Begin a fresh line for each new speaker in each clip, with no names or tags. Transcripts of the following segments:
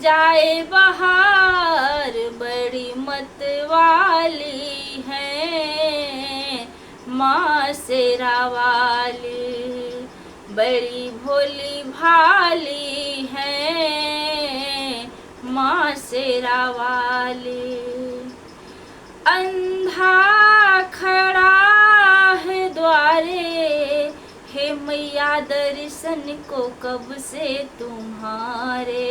जाए बहार बड़ी मत वाली है माँ शेरा वाली, बड़ी भोली भाली है माँ शेरा वाली। अंधा खड़ा है द्वारे, हे मैया दर्शन को कब से तुम्हारे।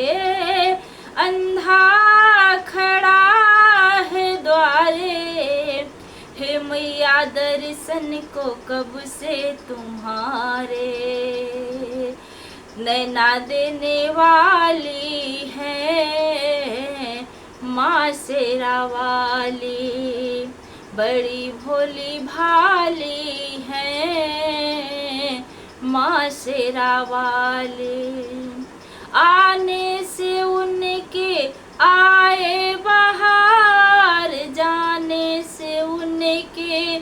अंधा खड़ा है द्वारे, हे मैया दर्शन को कब से तुम्हारे। नैना देने वाली है माँ शेरा वाली, बड़ी भोली भाली है माँ शेरा वाली। आने से उनके आए बहार, जाने से उनके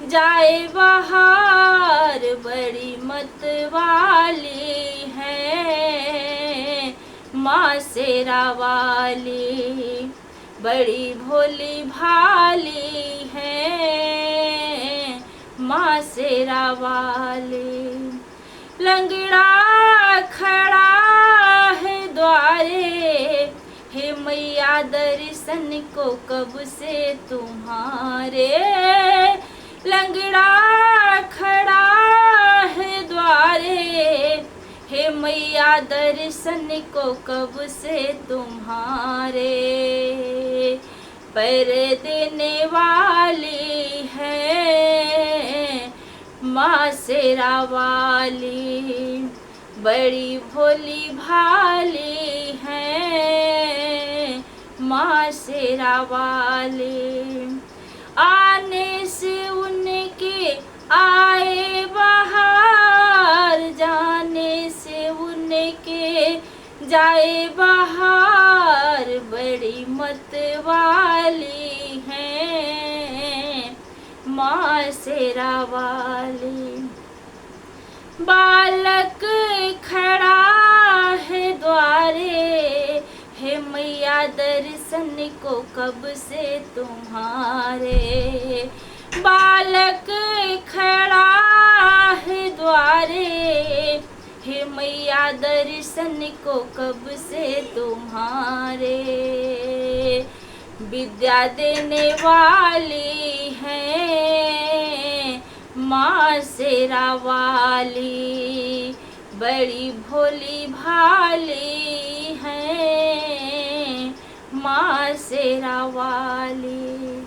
जाए बहार, बड़ी मत वाली है माँ शेरा वाली, बड़ी भोली भाली है माँ शेरा वाली। लंगड़ा खड़ा है द्वारे, हे मैया दर्शन को कब से तुम्हारे। लंगड़ा खड़ा है द्वारे, हे मैया दर्शन को कब से तुम्हारे। पैर देने वाली है माँ शेरा वाली, बड़ी भोली भाली है माँ शेरा वाली। आने से उनके आए बहार, जाने से उनके जाए बहार, बड़ी मत वाली है माँ शेरा वाली। बालक खड़ा है द्वारे, हे मैया दर्शन को कब से तुम्हारे। बालक खड़ा है द्वारे, हे मैया दर्शन को कब से तुम्हारे। विद्या देने वाली है माँ शेरा वाली, बड़ी भोली भाली है माँ शेरा वाली।